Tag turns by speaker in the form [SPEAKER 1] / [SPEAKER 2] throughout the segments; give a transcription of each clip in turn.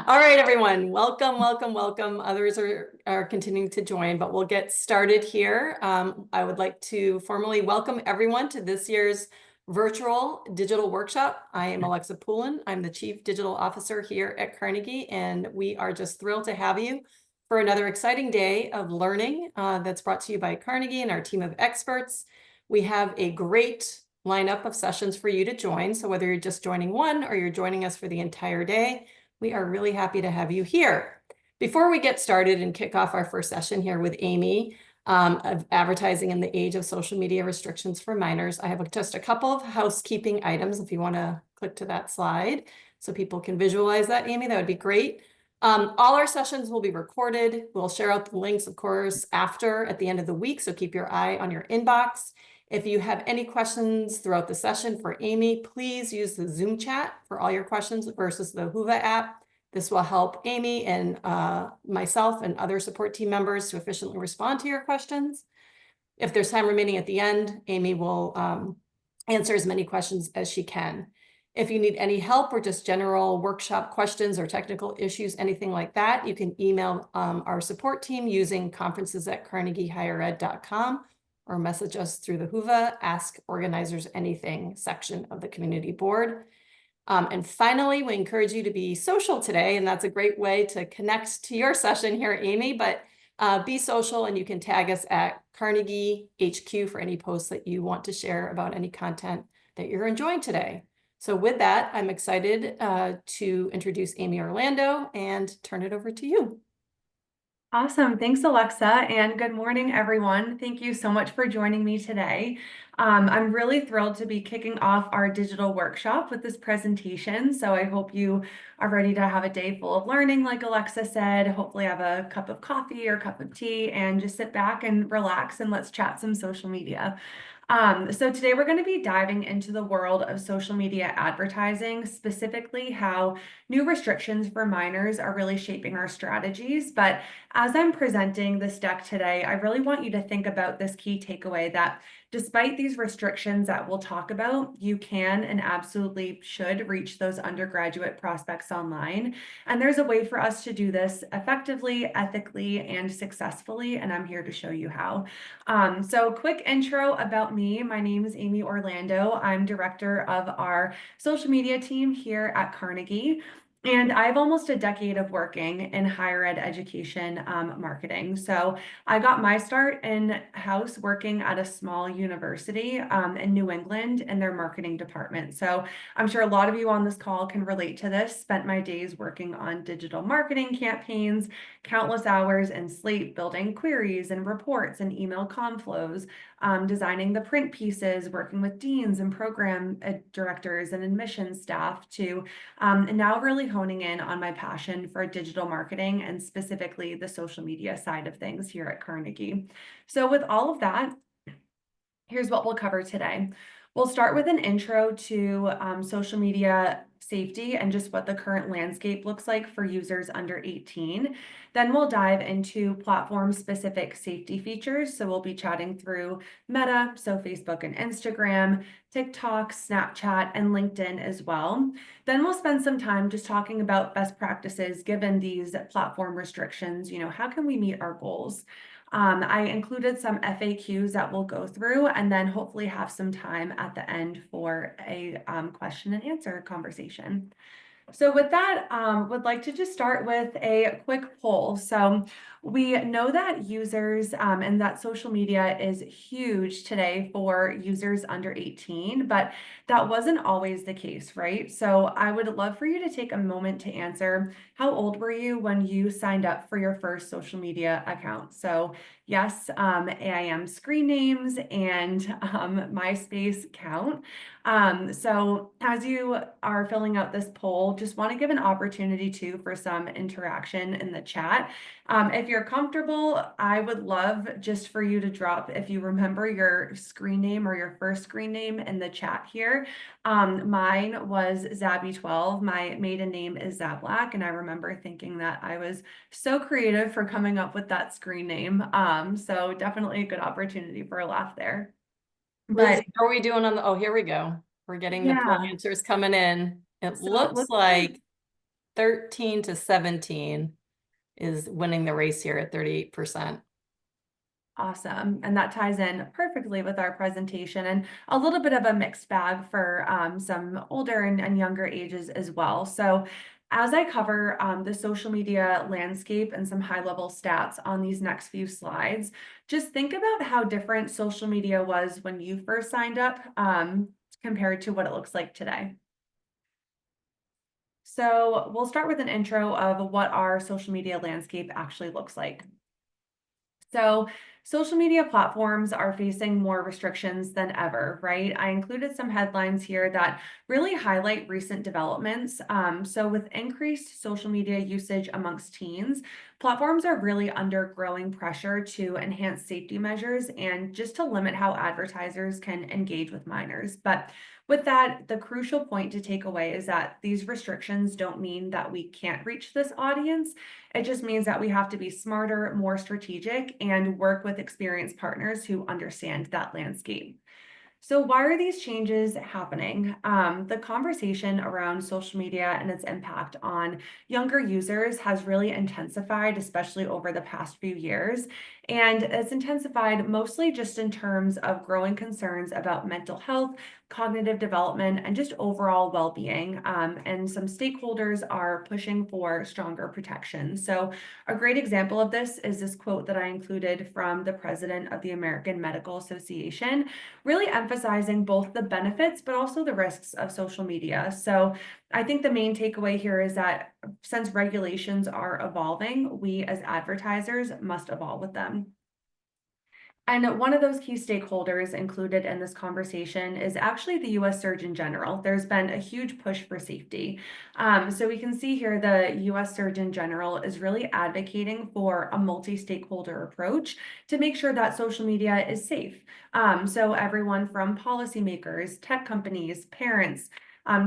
[SPEAKER 1] All right, everyone. Welcome, welcome, welcome. Others are continuing to join, but we'll get started here. I would like to formally welcome everyone to this year's virtual digital workshop. I am Alexa Poulin. I'm the Chief Digital Officer here at Carnegie, and we are just thrilled to have you for another exciting day of learning that's brought to you by Carnegie and our team of experts. We have a great lineup of sessions for you to join. So whether you're just joining one or you're joining us for the entire day, we are really happy to have you here. Before we get started and kick off our first session here with Amy of advertising in the age of social media restrictions for minors, I have just a couple of housekeeping items if you want to click to that slide so people can visualize that, Amy, that would be great. All our sessions will be recorded. We'll share out the links, of course, at the end of the week, so keep your eye on your inbox. If you have any questions throughout the session for Amy, please use the Zoom chat for all your questions versus the Whova app. This will help Amy and myself and other support team members to efficiently respond to your questions. If there's time remaining at the end, Amy will answer as many questions as she can. If you need any help or just general workshop questions or technical issues, anything like that, you can email our support team using conferences@carnegiehighered.com or message us through the Whova Ask Organizers Anything section of the community board. And finally, we encourage you to be social today, and that's a great way to connect to your session here, Amy, but be social, and you can tag us at Carnegie HQ for any posts that you want to share about any content that you're enjoying today. So with that, I'm excited to introduce Amy Orlando and turn it over to you.
[SPEAKER 2] Awesome. Thanks, Alexa, and good morning, everyone. Thank you so much for joining me today. I'm really thrilled to be kicking off our digital workshop with this presentation. So I hope you are ready to have a day full of learning, like Alexa said. Hopefully have a cup of coffee or cup of tea and just sit back and relax and let's chat some social media. So today we're going to be diving into the world of social media advertising, specifically how new restrictions for minors are really shaping our strategies. But as I'm presenting this deck today, I really want you to think about this key takeaway that despite these restrictions that we'll talk about, you can and absolutely should reach those undergraduate prospects online. And there's a way for us to do this effectively, ethically, and successfully, and I'm here to show you how. So quick intro about me. My name is Amy Orlando. I'm director of our social media team here at Carnegie. And I have almost a decade of working in higher ed education marketing. So I got my start in-house working at a small university in New England in their marketing department. So I'm sure a lot of you on this call can relate to this. Spent my days working on digital marketing campaigns, countless hours in Slate building queries and reports and email flows, designing the print pieces, working with deans and program directors and admissions staff and now really honing in on my passion for digital marketing and specifically the social media side of things here at Carnegie. So with all of that, here's what we'll cover today. We'll start with an intro to social media safety and just what the current landscape looks like for users under 18. Then we'll dive into platform-specific safety features. So we'll be chatting through Meta, so Facebook and Instagram, TikTok, Snapchat, and LinkedIn as well. Then we'll spend some time just talking about best practices given these platform restrictions. How can we meet our goals? I included some FAQs that we'll go through and then hopefully have some time at the end for a question and answer conversation. So with that, would like to just start with a quick poll. So we know that users and that social media is huge today for users under 18, but that wasn't always the case, right? So I would love for you to take a moment to answer, how old were you when you signed up for your first social media account? So yes, AIM screen names and MySpace count. So as you are filling out this poll, just want to give an opportunity too for some interaction in the chat. If you're comfortable, I would love just for you to drop, if you remember your screen name or your first screen name in the chat here. Mine was Zabby12. My maiden name is Zablak, and I remember thinking that I was so creative for coming up with that screen name. So definitely a good opportunity for a laugh there.
[SPEAKER 1] Lindsay,
[SPEAKER 2] But
[SPEAKER 1] how are we doing on the, oh, here we go. We're getting the poll
[SPEAKER 2] yeah,
[SPEAKER 1] answers coming in. It
[SPEAKER 2] so it
[SPEAKER 1] looks
[SPEAKER 2] looks like
[SPEAKER 1] like 13 to 17 is winning the race here at 38%.
[SPEAKER 2] Awesome. And that ties in perfectly with our presentation and a little bit of a mixed bag for some older and younger ages as well. So as I cover the social media landscape and some high level stats on these next few slides, just think about how different social media was when you first signed up compared to what it looks like today. So we'll start with an intro of what our social media landscape actually looks like. So social media platforms are facing more restrictions than ever, right? I included some headlines here that really highlight recent developments. So with increased social media usage amongst teens, platforms are really under growing pressure to enhance safety measures and just to limit how advertisers can engage with minors. But with that, the crucial point to take away is that these restrictions don't mean that we can't reach this audience. It just means that we have to be smarter, more strategic, and work with experienced partners who understand that landscape. So why are these changes happening? The conversation around social media and its impact on younger users has really intensified, especially over the past few years. And it's intensified mostly just in terms of growing concerns about mental health, cognitive development, and just overall well-being. And some stakeholders are pushing for stronger protection. So a great example of this is this quote that I included from the president of the American Medical Association, really emphasizing both the benefits but also the risks of social media. So I think the main takeaway here is that since regulations are evolving, we as advertisers must evolve with them. And one of those key stakeholders included in this conversation is actually the US Surgeon General. There's been a huge push for safety. So we can see here the US Surgeon General is really advocating for a multi-stakeholder approach to make sure that social media is safe. So everyone from policymakers, tech companies, parents,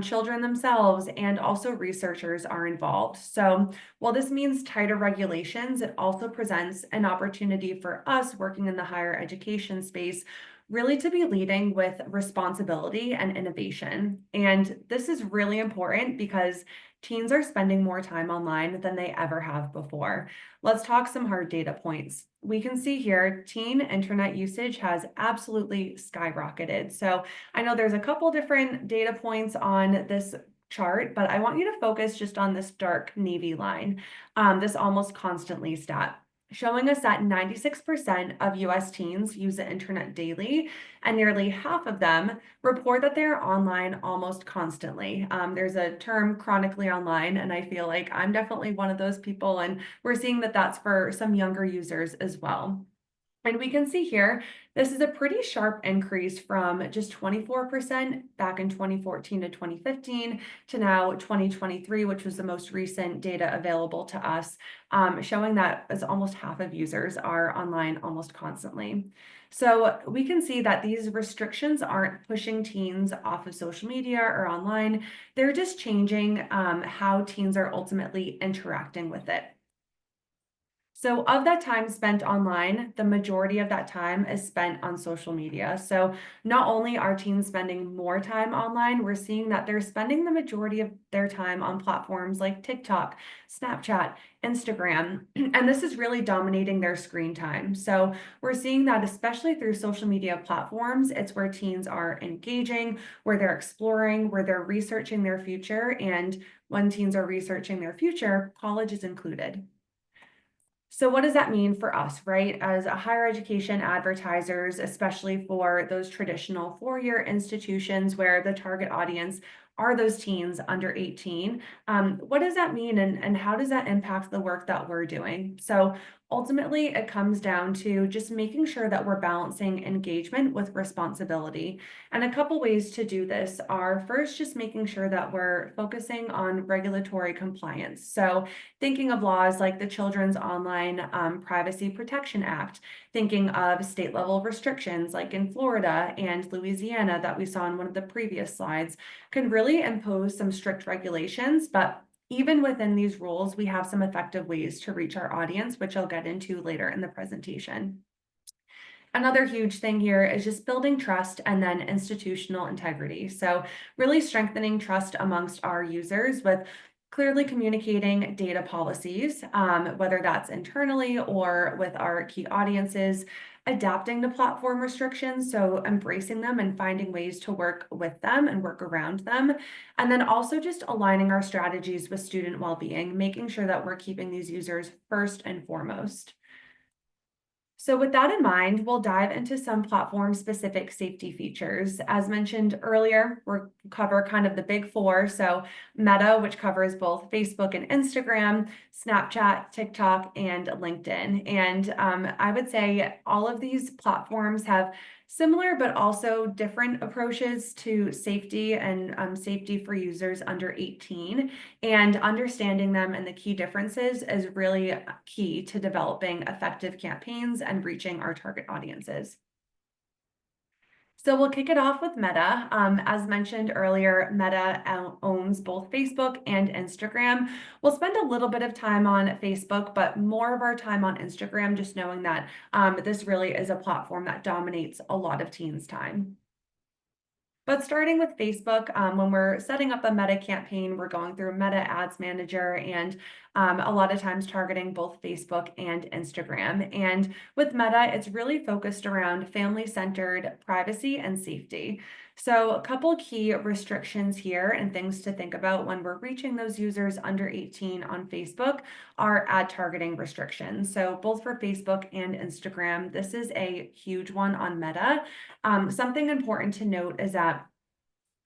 [SPEAKER 2] children themselves, and also researchers are involved. So while this means tighter regulations, it also presents an opportunity for us working in the higher education space really to be leading with responsibility and innovation. And this is really important because teens are spending more time online than they ever have before. Let's talk some hard data points. We can see here teen internet usage has absolutely skyrocketed. So I know there's a couple different data points on this chart, but I want you to focus just on this dark navy line, this almost constantly stat, showing us that 96% of US teens use the internet daily, and nearly half of them report that they're online almost constantly. There's a term chronically online, and I feel like I'm definitely one of those people, and we're seeing that that's for some younger users as well. And we can see here, this is a pretty sharp increase from just 24% back in 2014 to 2015 to now 2023, which was the most recent data available to us, showing that as almost half of users are online almost constantly. So we can see that these restrictions aren't pushing teens off of social media or online. They're just changing how teens are ultimately interacting with it. So of that time spent online, the majority of that time is spent on social media. So not only are teens spending more time online, we're seeing that they're spending the majority of their time on platforms like TikTok, Snapchat, Instagram, and this is really dominating their screen time. So we're seeing that especially through social media platforms, it's where teens are engaging, where they're exploring, where they're researching their future. And when teens are researching their future, college is included. So what does that mean for us, right? As a higher education advertisers, especially for those traditional four-year institutions where the target audience are those teens under 18, what does that mean and how does that impact the work that we're doing? So ultimately, it comes down to just making sure that we're balancing engagement with responsibility. And a couple ways to do this are first, just making sure that we're focusing on regulatory compliance. So thinking of laws like the Children's Online Privacy Protection Act, thinking of state level restrictions like in Florida and Louisiana that we saw in one of the previous slides, can really impose some strict regulations, but even within these rules, we have some effective ways to reach our audience, which I'll get into later in the presentation. Another huge thing here is just building trust and then institutional integrity. So really strengthening trust amongst our users with clearly communicating data policies, whether that's internally or with our key audiences, adapting to platform restrictions, so embracing them and finding ways to work with them and work around them. And then also just aligning our strategies with student well-being, making sure that we're keeping these users first and foremost. So with that in mind, we'll dive into some platform-specific safety features. As mentioned earlier, we'll cover kind of the big four. So Meta, which covers both Facebook and Instagram, Snapchat, TikTok, and LinkedIn. And I would say all of these platforms have similar but also different approaches to safety and safety for users under 18. And understanding them and the key differences is really key to developing effective campaigns and reaching our target audiences. So we'll kick it off with Meta. As mentioned earlier, Meta owns both Facebook and Instagram. We'll spend a little bit of time on Facebook, but more of our time on Instagram, just knowing that this really is a platform that dominates a lot of teens' time. But starting with Facebook, when we're setting up a Meta campaign, we're going through Meta Ads Manager and a lot of times targeting both Facebook and Instagram. And with Meta, it's really focused around family-centered privacy and safety. So a couple key restrictions here and things to think about when we're reaching those users under 18 on Facebook are ad targeting restrictions. So both for Facebook and Instagram, this is a huge one on Meta. Something important to note is that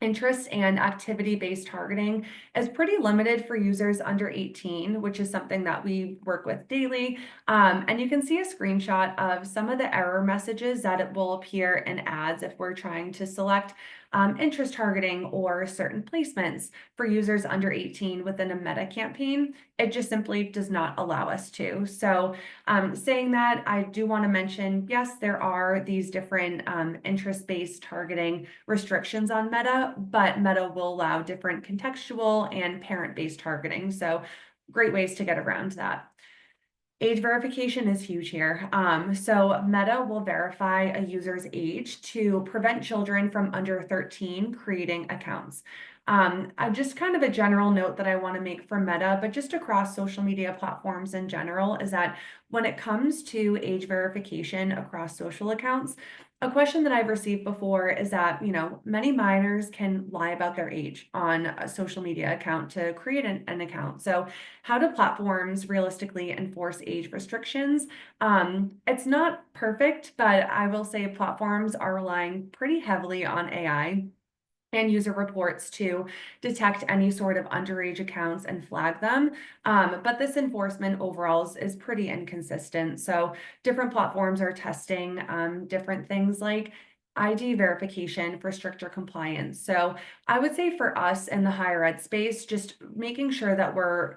[SPEAKER 2] interest and activity-based targeting is pretty limited for users under 18, which is something that we work with daily. And you can see a screenshot of some of the error messages that it will appear in ads if we're trying to select interest targeting or certain placements for users under 18 within a Meta campaign. It just simply does not allow us to. So saying that, I do want to mention, yes, there are these different interest-based targeting restrictions on Meta, but Meta will allow different contextual and parent-based targeting. So great ways to get around that. Age verification is huge here. So Meta will verify a user's age to prevent children from under 13 creating accounts. Just kind of a general note that I want to make for Meta, but just across social media platforms in general, is that when it comes to age verification across social accounts, a question that I've received before is that, many minors can lie about their age on a social media account to create an account. So how do platforms realistically enforce age restrictions? It's not perfect, but I will say platforms are relying pretty heavily on AI and user reports to detect any sort of underage accounts and flag them. But this enforcement overall is pretty inconsistent. So different platforms are testing different things like ID verification for stricter compliance. So I would say for us in the higher ed space, just making sure that we're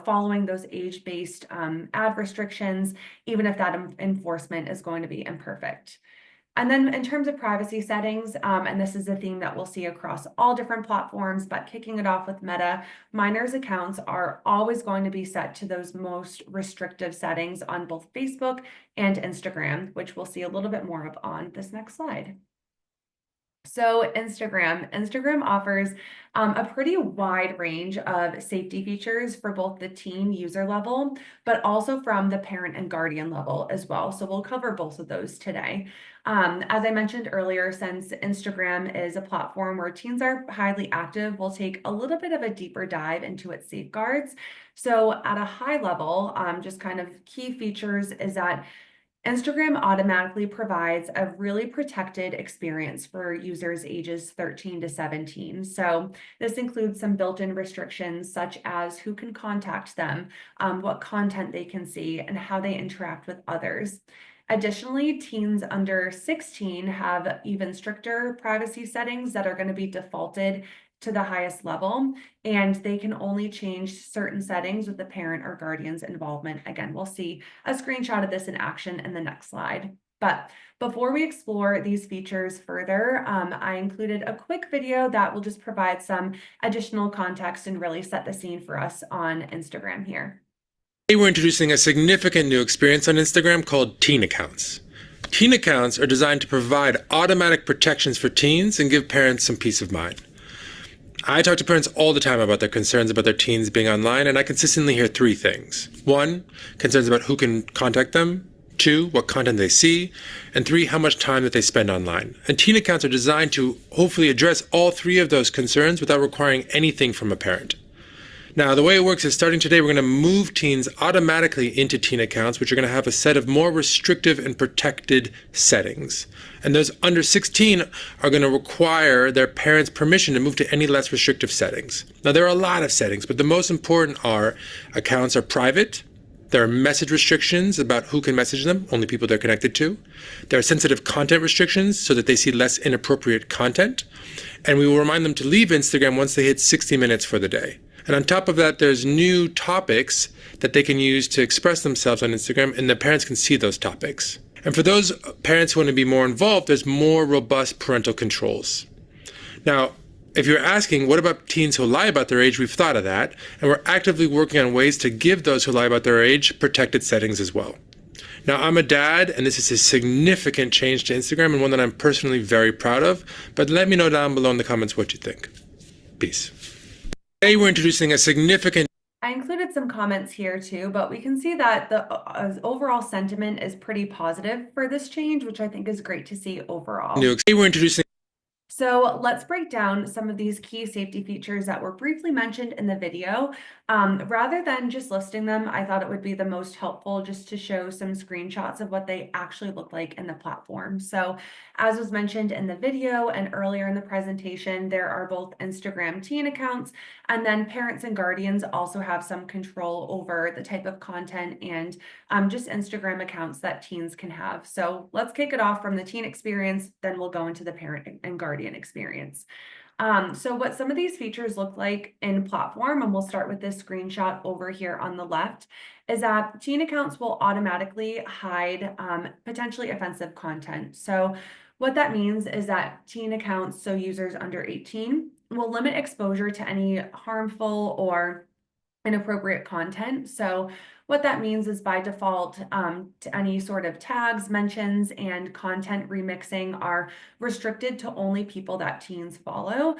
[SPEAKER 2] following those age-based ad restrictions, even if that enforcement is going to be imperfect. And then in terms of privacy settings, and this is a theme that we'll see across all different platforms, but kicking it off with Meta, minors' accounts are always going to be set to those most restrictive settings on both Facebook and Instagram, which we'll see a little bit more of on this next slide. So Instagram offers a pretty wide range of safety features for both the teen user level, but also from the parent and guardian level as well. So we'll cover both of those today. As I mentioned earlier, since Instagram is a platform where teens are highly active, we'll take a little bit of a deeper dive into its safeguards. So at a high level, just kind of key features is that Instagram automatically provides a really protected experience for users ages 13 to 17. So this includes some built-in restrictions such as who can contact them, what content they can see, and how they interact with others. Additionally, teens under 16 have even stricter privacy settings that are going to be defaulted to the highest level, and they can only change certain settings with the parent or guardian's involvement. Again, we'll see a screenshot of this in action in the next slide. But before we explore these features further, I included a quick video that will just provide some additional context and really set the scene for us on Instagram here.
[SPEAKER 3] Today we're introducing a significant new experience on Instagram called Teen Accounts. Teen Accounts are designed to provide automatic protections for teens and give parents some peace of mind. I talk to parents all the time about their concerns about their teens being online, and I consistently hear three things. One, concerns about who can contact them. Two, what content they see. And three, how much time that they spend online. And teen accounts are designed to hopefully address all three of those concerns without requiring anything from a parent. Now, the way it works is starting today, we're going to move teens automatically into teen accounts, which are going to have a set of more restrictive and protected settings. And those under 16 are going to require their parents' permission to move to any less restrictive settings. Now, there are a lot of settings, but the most important are accounts are private. There are message restrictions about who can message them, only people they're connected to. There are sensitive content restrictions so that they see less inappropriate content. And we will remind them to leave Instagram once they hit 60 minutes for the day. And on top of that, there's new topics that they can use to express themselves on Instagram, and the parents can see those topics. And for those parents who want to be more involved, there's more robust parental controls. Now, if you're asking, what about teens who lie about their age, we've thought of that, and we're actively working on ways to give those who lie about their age protected settings as well. Now, I'm a dad, and this is a significant change to Instagram and one that I'm personally very proud of, but let me know down below in the comments what you think. Peace. Today, we're introducing a significant
[SPEAKER 2] I included some comments here too, but we can see that the overall sentiment is pretty positive for this change, which I think is great to see overall.
[SPEAKER 3] Today, we're introducing
[SPEAKER 2] So let's break down some of these key safety features that were briefly mentioned in the video. Rather than just listing them, I thought it would be the most helpful just to show some screenshots of what they actually look like in the platform. So as was mentioned in the video and earlier in the presentation, there are both Instagram teen accounts, and then parents and guardians also have some control over the type of content and just Instagram accounts that teens can have. So let's kick it off from the teen experience, then we'll go into the parent and guardian experience. So what some of these features look like in platform, and we'll start with this screenshot over here on the left, is that teen accounts will automatically hide potentially offensive content. So what that means is that teen accounts, so users under 18, will limit exposure to any harmful or inappropriate content. So what that means is by default, to any sort of tags, mentions, and content remixing are restricted to only people that teens follow,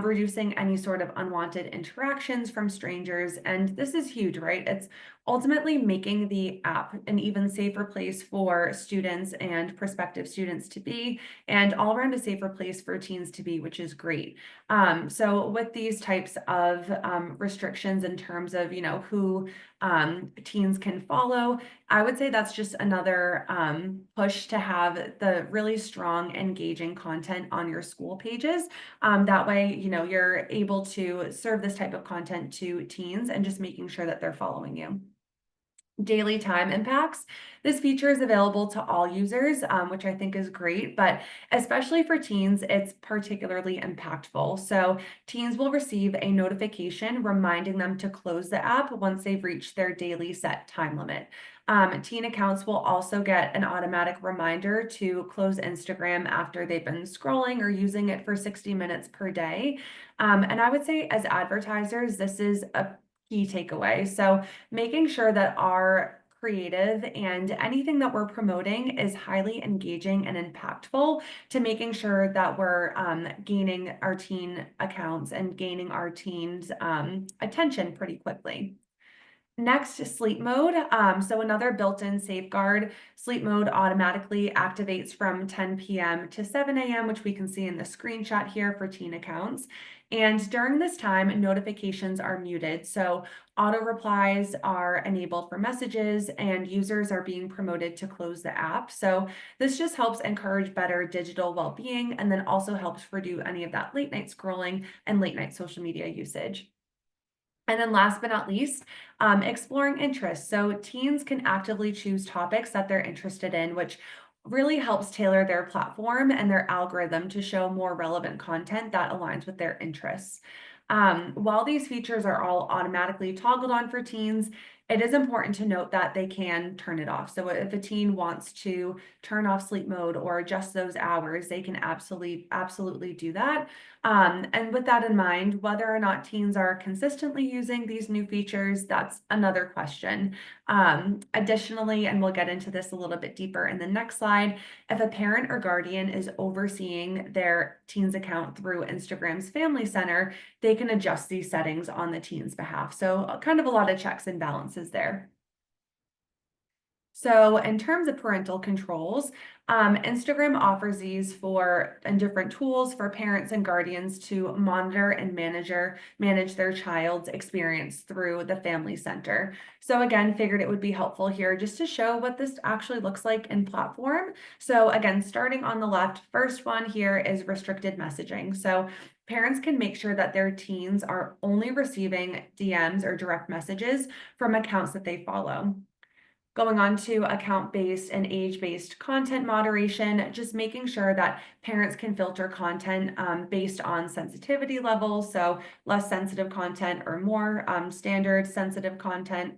[SPEAKER 2] reducing any sort of unwanted interactions from strangers. And this is huge, right? It's ultimately making the app an even safer place for students and prospective students to be, and all around a safer place for teens to be, which is great. So with these types of restrictions in terms of, who teens can follow, I would say that's just another push to have the really strong, engaging content on your school pages. That way, you're able to serve this type of content to teens and just making sure that they're following you. Daily time impacts. This feature is available to all users, which I think is great, but especially for teens, it's particularly impactful. So teens will receive a notification reminding them to close the app once they've reached their daily set time limit. Teen accounts will also get an automatic reminder to close Instagram after they've been scrolling or using it for 60 minutes per day. And I would say as advertisers, this is a key takeaway. So making sure that our creative and anything that we're promoting is highly engaging and impactful to making sure that we're gaining our teen accounts and gaining our teens' attention pretty quickly. Next, sleep mode. So another built-in safeguard, sleep mode automatically activates from 10 p.m. to 7 a.m., which we can see in the screenshot here for teen accounts. And during this time, notifications are muted. So auto replies are enabled for messages and users are being promoted to close the app. So this just helps encourage better digital well-being and then also helps reduce any of that late night scrolling and late night social media usage. And then last but not least, exploring interests. So teens can actively choose topics that they're interested in, which really helps tailor their platform and their algorithm to show more relevant content that aligns with their interests. While these features are all automatically toggled on for teens, it is important to note that they can turn it off. So if a teen wants to turn off sleep mode or adjust those hours, they can absolutely do that. And with that in mind, whether or not teens are consistently using these new features, that's another question. Additionally, and we'll get into this a little bit deeper in the next slide, if a parent or guardian is overseeing their teen's account through Instagram's Family Center, they can adjust these settings on the teen's behalf. So kind of a lot of checks and balances there. So in terms of parental controls, Instagram offers these and different tools for parents and guardians to monitor and manage their child's experience through the Family Center. So again, figured it would be helpful here just to show what this actually looks like in platform. So again, starting on the left, first one here is restricted messaging. So parents can make sure that their teens are only receiving DMs or direct messages from accounts that they follow. Going on to account-based and age-based content moderation, just making sure that parents can filter content based on sensitivity levels, so less sensitive content or more standard sensitive content.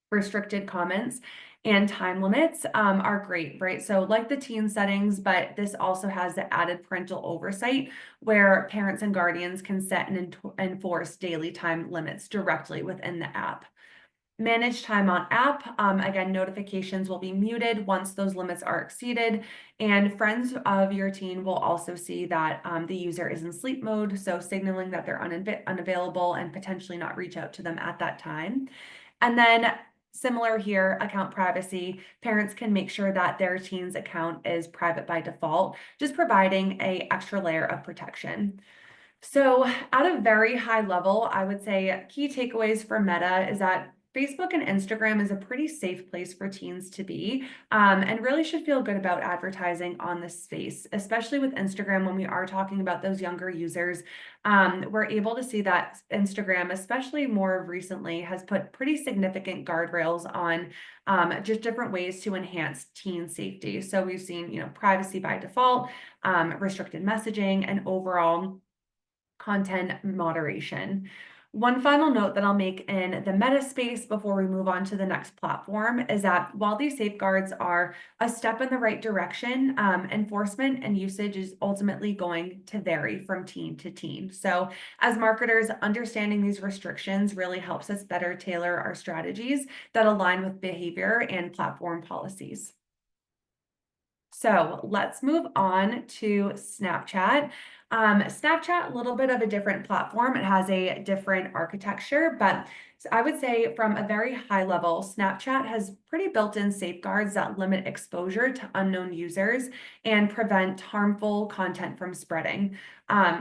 [SPEAKER 2] Restricted comments and time limits are great, right? So like the teen settings, but this also has the added parental oversight where parents and guardians can set and enforce daily time limits directly within the app. Manage time on app. Again, notifications will be muted once those limits are exceeded, and friends of your teen will also see that the user is in sleep mode, so signaling that they're unavailable and potentially not reach out to them at that time. And then similar here, account privacy. Parents can make sure that their teen's account is private by default, just providing an extra layer of protection. So at a very high level, I would say key takeaways for Meta is that Facebook and Instagram is a pretty safe place for teens to be, and really should feel good about advertising on this space, especially with Instagram when we are talking about those younger users. We're able to see that Instagram, especially more recently, has put pretty significant guardrails on just different ways to enhance teen safety. So we've seen, privacy by default, restricted messaging, and overall content moderation. One final note that I'll make in the Meta space before we move on to the next platform is that while these safeguards are a step in the right direction, enforcement and usage is ultimately going to vary from teen to teen. So as marketers, understanding these restrictions really helps us better tailor our strategies that align with behavior and platform policies. So let's move on to Snapchat. Snapchat, a little bit of a different platform. It has a different architecture, but I would say from a very high level, Snapchat has pretty built-in safeguards that limit exposure to unknown users and prevent harmful content from spreading.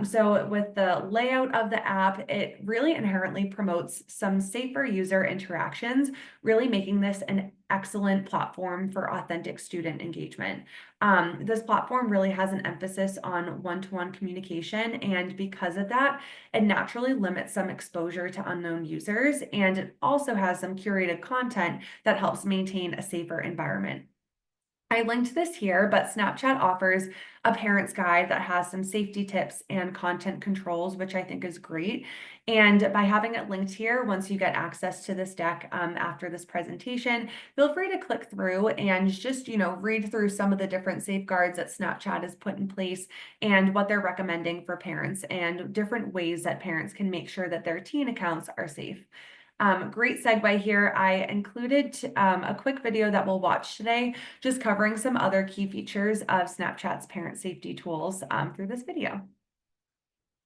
[SPEAKER 2] So with the layout of the app, it really inherently promotes some safer user interactions, really making this an excellent platform for authentic student engagement. This platform really has an emphasis on one-to-one communication, and because of that, it naturally limits some exposure to unknown users, and it also has some curated content that helps maintain a safer environment. I linked this here, but Snapchat offers a parent's guide that has some safety tips and content controls, which I think is great. And by having it linked here, once you get access to this deck after this presentation, feel free to click through and just, read through some of the different safeguards that Snapchat has put in place and what they're recommending for parents and different ways that parents can make sure that their teen accounts are safe. Great segue here. I included a quick video that we'll watch today, just covering some other key features of Snapchat's parent safety tools through this video.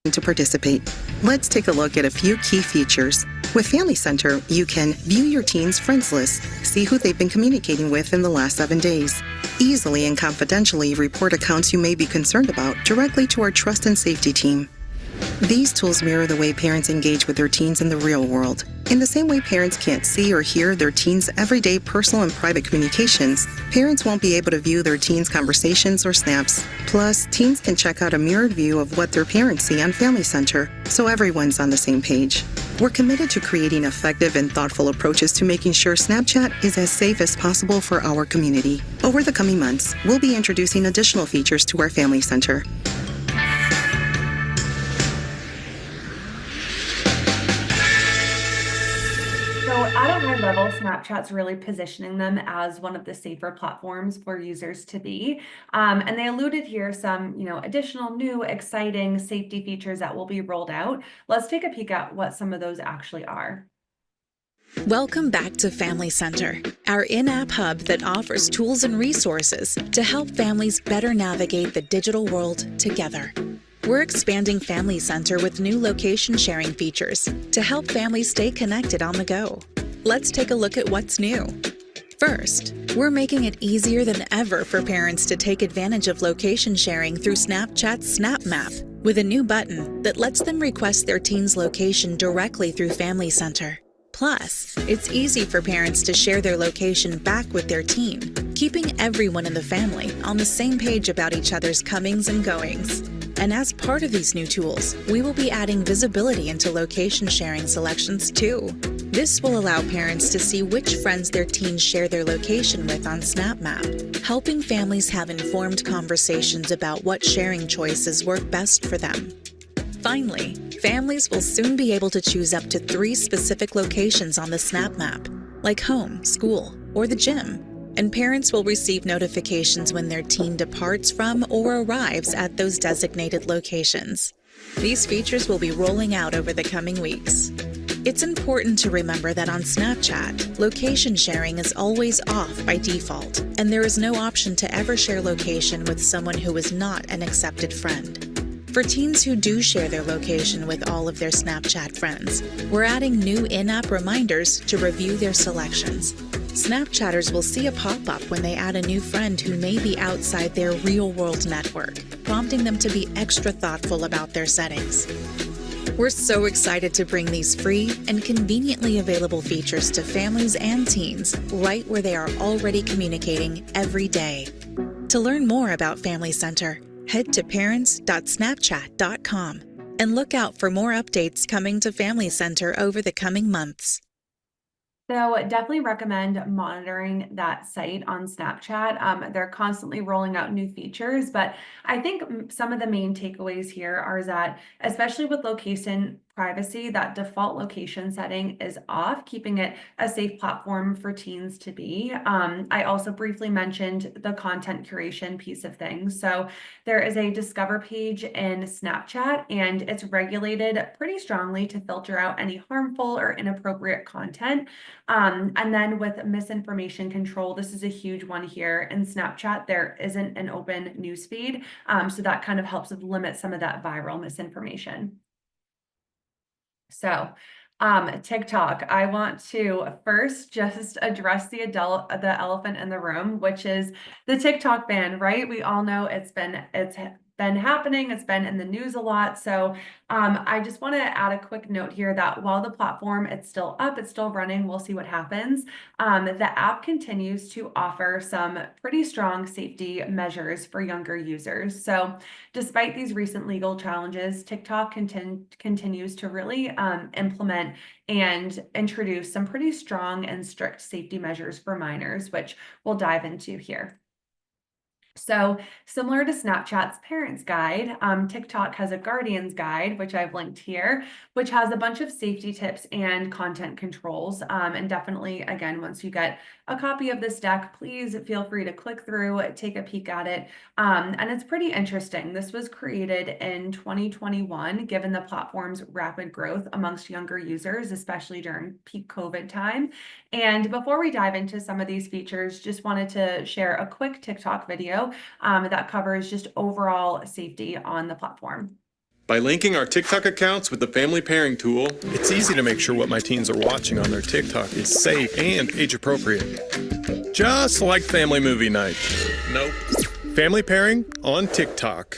[SPEAKER 4] To participate, let's take a look at a few key features. With Family Center, you can view your teen's friends list, see who they've been communicating with in the last 7 days, easily and confidentially report accounts you may be concerned about directly to our Trust and Safety team. These tools mirror the way parents engage with their teens in the real world. In the same way parents can't see or hear their teens' everyday personal and private communications, parents won't be able to view their teens' conversations or snaps. Plus, teens can check out a mirrored view of what their parents see on Family Center, so everyone's on the same page. We're committed to creating effective and thoughtful approaches to making sure Snapchat is as safe as possible for our community. Over the coming months, we'll be introducing additional features to our Family Center.
[SPEAKER 2] At a high level, Snapchat's really positioning them as one of the safer platforms for users to be. And they alluded here some, additional new exciting safety features that will be rolled out. Let's take a peek at what some of those actually are.
[SPEAKER 5] Welcome back to Family Center, our in-app hub that offers tools and resources to help families better navigate the digital world together. We're expanding Family Center with new location sharing features to help families stay connected on the go. Let's take a look at what's new. First, we're making it easier than ever for parents to take advantage of location sharing through Snapchat's Snap Map with a new button that lets them request their teen's location directly through Family Center. Plus, it's easy for parents to share their location back with their teen, keeping everyone in the family on the same page about each other's comings and goings. And as part of these new tools, we will be adding visibility into location sharing selections too. This will allow parents to see which friends their teens share their location with on SnapMap, helping families have informed conversations about what sharing choices work best for them. Finally, families will soon be able to choose up to 3 specific locations on the Snap Map, like home, school, or the gym, and parents will receive notifications when their teen departs from or arrives at those designated locations. These features will be rolling out over the coming weeks. It's important to remember that on Snapchat, location sharing is always off by default, and there is no option to ever share location with someone who is not an accepted friend. For teens who do share their location with all of their Snapchat friends, we're adding new in-app reminders to review their selections. Snapchatters will see a pop-up when they add a new friend who may be outside their real-world network, prompting them to be extra thoughtful about their settings. We're so excited to bring these free and conveniently available features to families and teens right where they are already communicating every day. To learn more about Family Center, head to parents.snapchat.com and look out for more updates coming to Family Center over the coming months.
[SPEAKER 2] So definitely recommend monitoring that site on Snapchat. They're constantly rolling out new features, but I think some of the main takeaways here are that, especially with location privacy, that default location setting is off, keeping it a safe platform for teens to be. I also briefly mentioned the content curation piece of things. So there is a discover page in Snapchat, and it's regulated pretty strongly to filter out any harmful or inappropriate content. And then with misinformation control, this is a huge one here. In Snapchat, there isn't an open newsfeed, so that kind of helps limit some of that viral misinformation. So, TikTok, I want to first just address the elephant in the room, which is the TikTok ban, right? We all know it's been happening. It's been in the news a lot. So I just want to add a quick note here that while the platform, it's still up, it's still running, we'll see what happens. The app continues to offer some pretty strong safety measures for younger users. So despite these recent legal challenges, TikTok continues to really implement and introduce some pretty strong and strict safety measures for minors, which we'll dive into here. So similar to Snapchat's Parents Guide, TikTok has a Guardians Guide, which I've linked here, which has a bunch of safety tips and content controls. And definitely, again, once you get a copy of this deck, please feel free to click through, take a peek at it. And it's pretty interesting. This was created in 2021, given the platform's rapid growth amongst younger users, especially during peak COVID time. And before we dive into some of these features, just wanted to share a quick TikTok video that covers just overall safety on the platform.
[SPEAKER 6] By linking our TikTok accounts with the family pairing tool,
[SPEAKER 7] It's easy to make sure what my teens are watching on their TikTok is safe and age appropriate. Just like family movie night.
[SPEAKER 6] nope.
[SPEAKER 7] Family pairing on TikTok.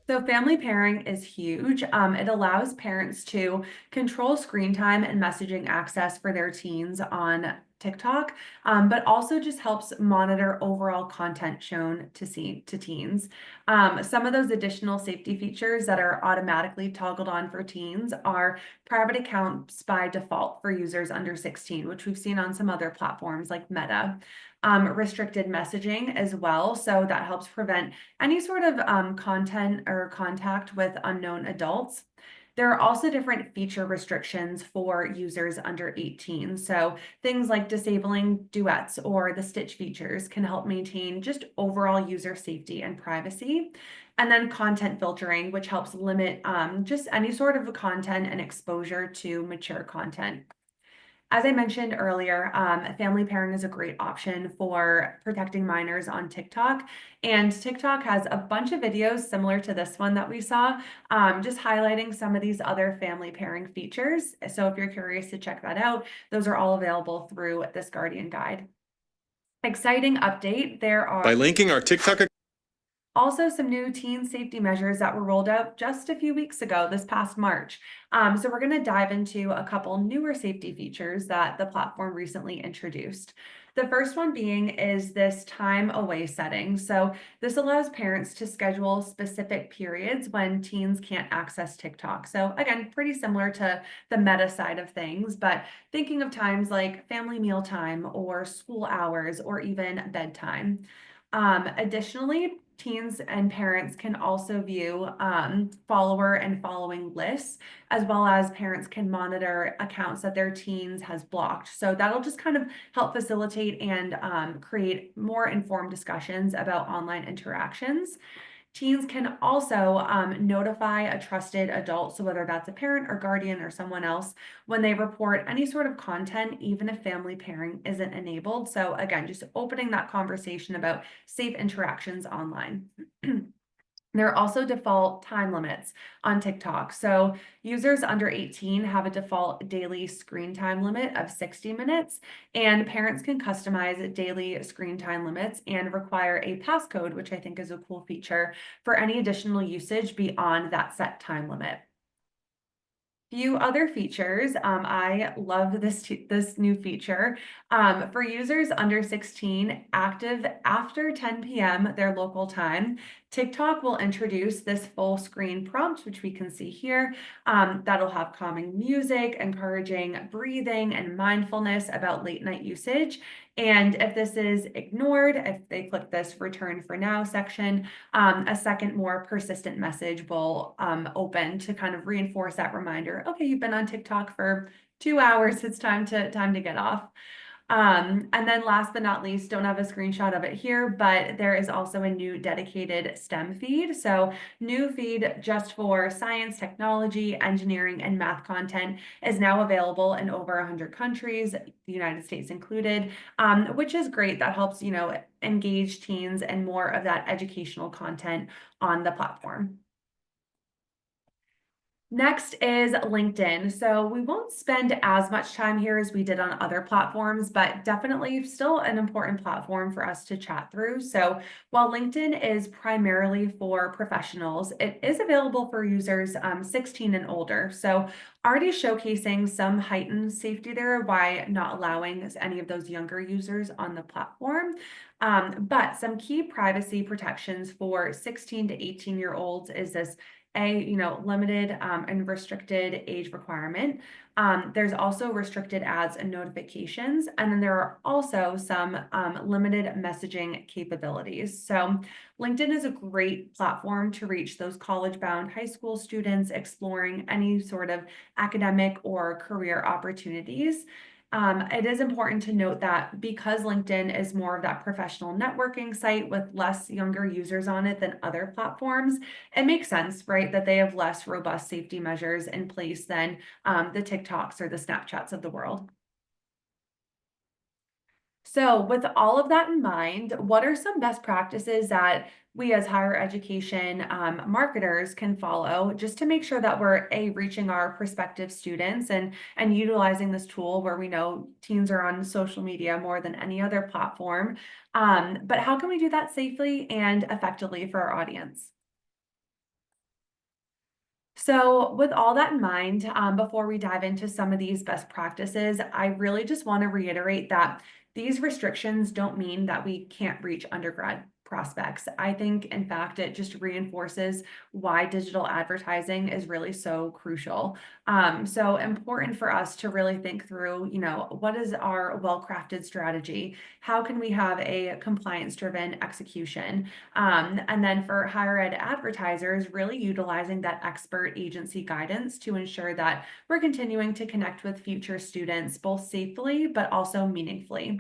[SPEAKER 2] So family pairing is huge. It allows parents to control screen time and messaging access for their teens on TikTok, but also just helps monitor overall content shown to teens. Some of those additional safety features that are automatically toggled on for teens are private accounts by default for users under 16, which we've seen on some other platforms like Meta. Restricted messaging as well. So that helps prevent any sort of content or contact with unknown adults. There are also different feature restrictions for users under 18. So things like disabling duets or the stitch features can help maintain just overall user safety and privacy. And then content filtering, which helps limit just any sort of content and exposure to mature content. As I mentioned earlier, family pairing is a great option for protecting minors on TikTok. And TikTok has a bunch of videos similar to this one that we saw, just highlighting some of these other family pairing features. So if you're curious to check that out, those are all available through this Guardian Guide. Exciting update, there are
[SPEAKER 6] By linking our TikTok
[SPEAKER 2] also some new teen safety measures that were rolled out just a few weeks ago, this past March. So we're going to dive into a couple newer safety features that the platform recently introduced. The first one being is this time away setting. So this allows parents to schedule specific periods when teens can't access TikTok. So again, pretty similar to the meta side of things, but thinking of times like family meal time or school hours or even bedtime. Additionally, teens and parents can also view follower and following lists, as well as parents can monitor accounts that their teens has blocked. So that'll just kind of help facilitate and create more informed discussions about online interactions. Teens can also notify a trusted adult, so whether that's a parent or guardian or someone else, when they report any sort of content, even if family pairing isn't enabled. So again, just opening that conversation about safe interactions online. There are also default time limits on TikTok. So users under 18 have a default daily screen time limit of 60 minutes, and parents can customize daily screen time limits and require a passcode, which I think is a cool feature, for any additional usage beyond that set time limit. Few other features. I love this new feature. For users under 16, active after 10 p.m. their local time, TikTok will introduce this full screen prompt, which we can see here. That'll have calming music, encouraging breathing and mindfulness about late night usage. And if this is ignored, if they click this return for now section, a second more persistent message will open to kind of reinforce that reminder. Okay, you've been on TikTok for 2 hours. It's time to get off. And then last but not least, don't have a screenshot of it here, but there is also a new dedicated STEM feed. So new feed just for science, technology, engineering, and math content is now available in over 100 countries, the United States included, which is great. That helps, engage teens and more of that educational content on the platform. Next is LinkedIn. So we won't spend as much time here as we did on other platforms, but definitely still an important platform for us to chat through. So while LinkedIn is primarily for professionals, it is available for users 16 and older. So already showcasing some heightened safety there by not allowing any of those younger users on the platform. But some key privacy protections for 16 to 18-year-olds is this limited and restricted age requirement. There's also restricted ads and notifications, and then there are also some limited messaging capabilities. So LinkedIn is a great platform to reach those college-bound high school students exploring any sort of academic or career opportunities. It is important to note that because LinkedIn is more of that professional networking site with less younger users on it than other platforms, it makes sense, right, that they have less robust safety measures in place than the TikToks or the Snapchats of the world. So with all of that in mind, what are some best practices that we as higher education marketers can follow just to make sure that we're reaching our prospective students and utilizing this tool where we know teens are on social media more than any other platform, but how can we do that safely and effectively for our audience? So with all that in mind, before we dive into some of these best practices, I really just want to reiterate that these restrictions don't mean that we can't reach undergrad prospects. I think, in fact, it just reinforces why digital advertising is really so crucial. So important for us to really think through, what is our well-crafted strategy? How can we have a compliance-driven execution? And then for higher ed advertisers, really utilizing that expert agency guidance to ensure that we're continuing to connect with future students, both safely, but also meaningfully.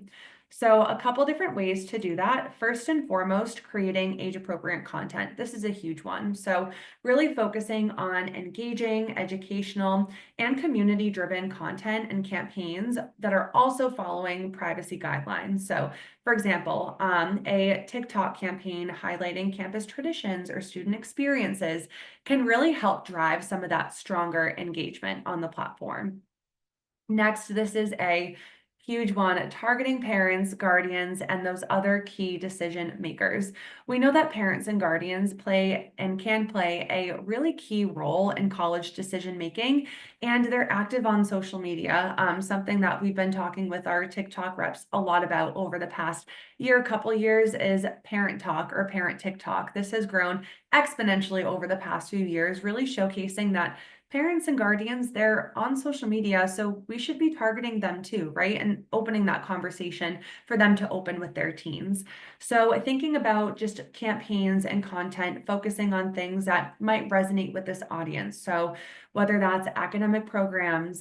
[SPEAKER 2] So a couple different ways to do that. First and foremost, creating age-appropriate content. This is a huge one. So really focusing on engaging, educational, and community-driven content and campaigns that are also following privacy guidelines. So for example, a TikTok campaign highlighting campus traditions or student experiences can really help drive some of that stronger engagement on the platform. Next, this is a huge one, targeting parents, guardians, and those other key decision makers. We know that parents and guardians play and can play a really key role in college decision making, and they're active on social media, something that we've been talking with our TikTok reps a lot about over the past year, couple years, is Parent Talk or Parent TikTok. This has grown exponentially over the past few years, really showcasing that parents and guardians, they're on social media, so we should be targeting them too, right? And opening that conversation for them to open with their teens. So thinking about just campaigns and content, focusing on things that might resonate with this audience. So whether that's academic programs,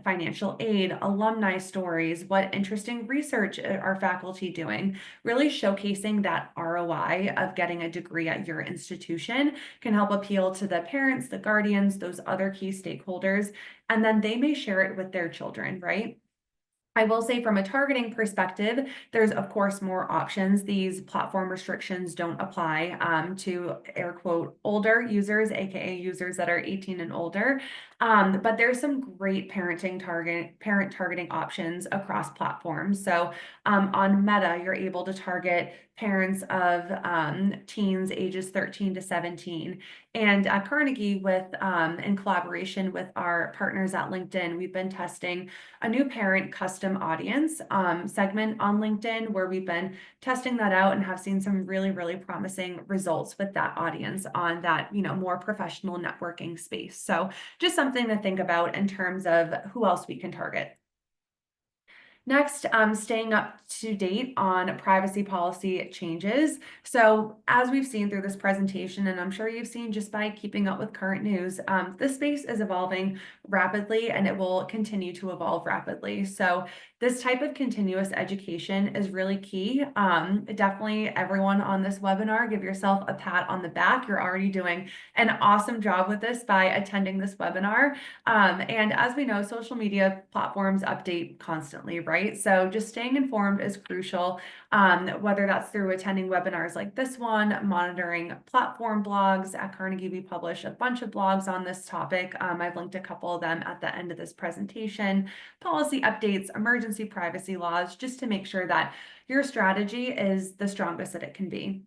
[SPEAKER 2] financial aid, alumni stories, what interesting research are faculty doing, really showcasing that ROI of getting a degree at your institution can help appeal to the parents, the guardians, those other key stakeholders, and then they may share it with their children, right? I will say from a targeting perspective, there's of course more options. These platform restrictions don't apply to air quote older users, aka users that are 18 and older. But there's some great parent targeting options across platforms. So on Meta, you're able to target parents of teens ages 13 to 17. And at Carnegie, in collaboration with our partners at LinkedIn, we've been testing a new parent custom audience segment on LinkedIn, where we've been testing that out and have seen some really, really promising results with that audience on that, more professional networking space. So just something to think about in terms of who else we can target. Next, staying up to date on privacy policy changes. So as we've seen through this presentation, and I'm sure you've seen just by keeping up with current news, this space is evolving rapidly and it will continue to evolve rapidly. So this type of continuous education is really key. Definitely everyone on this webinar, give yourself a pat on the back. You're already doing an awesome job with this by attending this webinar. And as we know, social media platforms update constantly, right? So just staying informed is crucial, whether that's through attending webinars like this one, monitoring platform blogs. At Carnegie, we publish a bunch of blogs on this topic. I've linked a couple of them at the end of this presentation, policy updates, emergency privacy laws, just to make sure that your strategy is the strongest that it can be.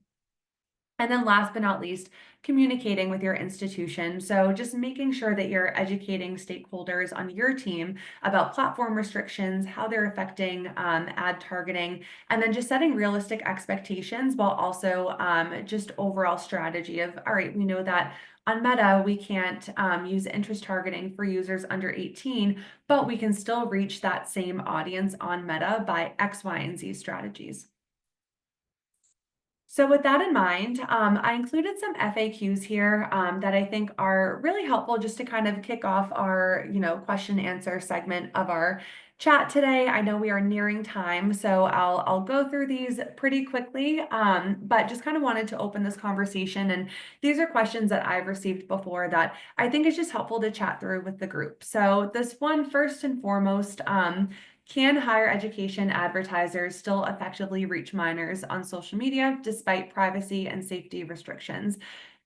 [SPEAKER 2] And then last but not least, communicating with your institution. So just making sure that you're educating stakeholders on your team about platform restrictions, how they're affecting ad targeting, and then just setting realistic expectations while also just overall strategy of, all right, we know that on Meta, we can't use interest targeting for users under 18, but we can still reach that same audience on Meta by X, Y, and Z strategies. So with that in mind, I included some FAQs here that I think are really helpful just to kind of kick off our, question and answer segment of our chat today. I know we are nearing time, so I'll go through these pretty quickly, but just kind of wanted to open this conversation. And these are questions that I've received before that I think is just helpful to chat through with the group. So this one, first and foremost, can higher education advertisers still effectively reach minors on social media despite privacy and safety restrictions?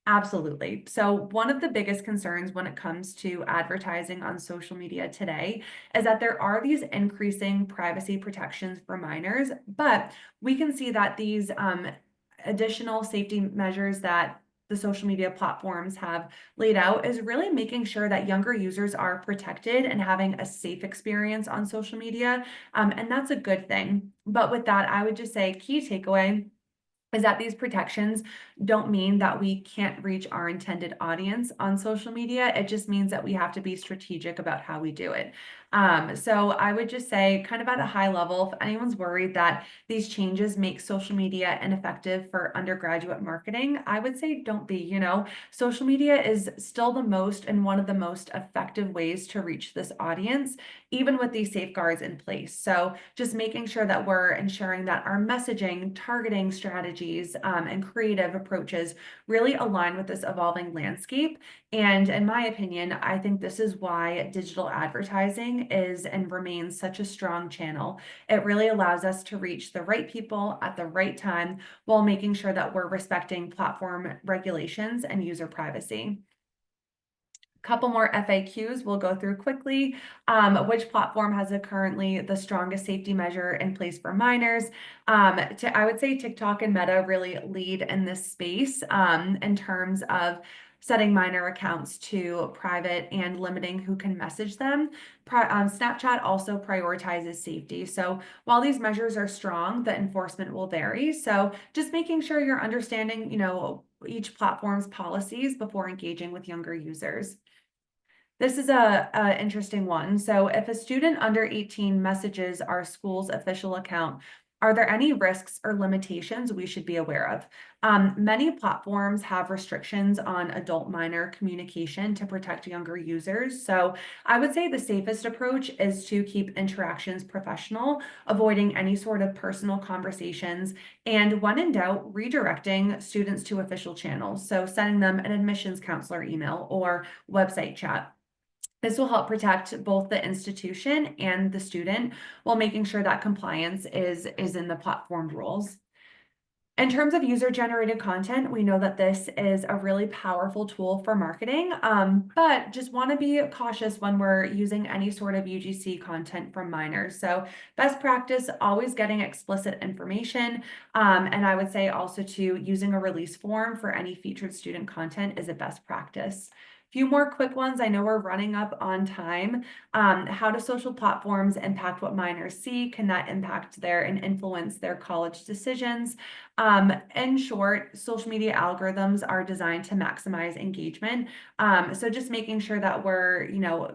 [SPEAKER 2] Absolutely. So one of the biggest concerns when it comes to advertising on social media today is that there are these increasing privacy protections for minors, but we can see that these additional safety measures that the social media platforms have laid out is really making sure that younger users are protected and having a safe experience on social media. And that's a good thing. But with that, I would just say key takeaway is that these protections don't mean that we can't reach our intended audience on social media. It just means that we have to be strategic about how we do it. So I would just say, kind of at a high level, if anyone's worried that these changes make social media ineffective for undergraduate marketing, I would say don't be. Social media is still the most and one of the most effective ways to reach this audience, even with these safeguards in place. So just making sure that we're ensuring that our messaging, targeting strategies, and creative approaches really align with this evolving landscape. And in my opinion, I think this is why digital advertising is and remains such a strong channel. It really allows us to reach the right people at the right time while making sure that we're respecting platform regulations and user privacy. Couple more FAQs we'll go through quickly. Which platform has currently the strongest safety measure in place for minors? I would say TikTok and Meta really lead in this space in terms of setting minor accounts to private and limiting who can message them. Snapchat also prioritizes safety. So while these measures are strong, the enforcement will vary. So just making sure you're understanding, each platform's policies before engaging with younger users. This is a interesting one. So if a student under 18 messages our school's official account, are there any risks or limitations we should be aware of? Many platforms have restrictions on adult-minor communication to protect younger users. So I would say the safest approach is to keep interactions professional, avoiding any sort of personal conversations, and when in doubt, redirecting students to official channels. So sending them an admissions counselor email or website chat. This will help protect both the institution and the student while making sure that compliance is in the platform rules. In terms of user-generated content, we know that this is a really powerful tool for marketing, but just want to be cautious when we're using any sort of UGC content from minors. So best practice, always getting explicit information, and I would say also to using a release form for any featured student content is a best practice. Few more quick ones. I know we're running up on time. How do social platforms impact what minors see? Can that impact and influence their college decisions? In short, social media algorithms are designed to maximize engagement. So just making sure that we're,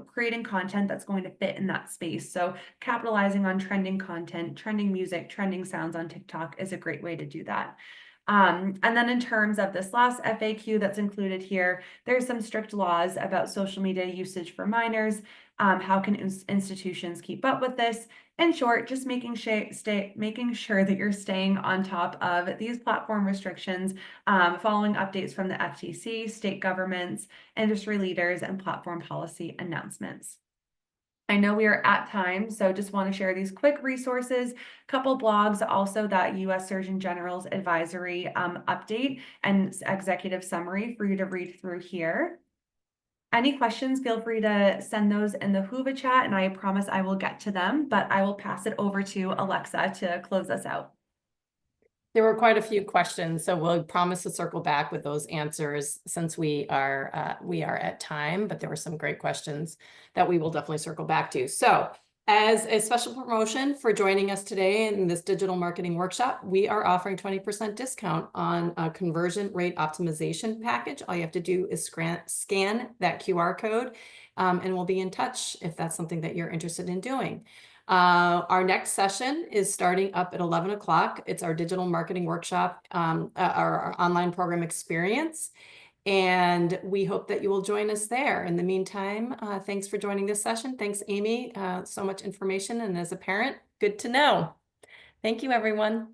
[SPEAKER 2] creating content that's going to fit in that space. So capitalizing on trending content, trending music, trending sounds on TikTok is a great way to do that. And then in terms of this last FAQ that's included here, there's some strict laws about social media usage for minors. How can institutions keep up with this? In short, just making sure that you're staying on top of these platform restrictions, following updates from the FTC, state governments, industry leaders, and platform policy announcements. I know we are at time, so just want to share these quick resources, couple blogs, also that U.S. Surgeon General's advisory update and executive summary for you to read through here. Any questions, feel free to send those in the Whova chat, and I promise I will get to them, but I will pass it over to Alexa to close us out.
[SPEAKER 1] There were quite a few questions, so we'll promise to circle back with those answers since we are at time, but there were some great questions that we will definitely circle back to. So as a special promotion for joining us today in this digital marketing workshop, we are offering 20% discount on a conversion rate optimization package. All you have to do is scan that QR code, and we'll be in touch if that's something that you're interested in doing. Our next session is starting up at 11 o'clock. It's our digital marketing workshop, our online program experience. And we hope that you will join us there. In the meantime, thanks for joining this session. Thanks, Amy. So much information. And as a parent, good to know. Thank you, everyone.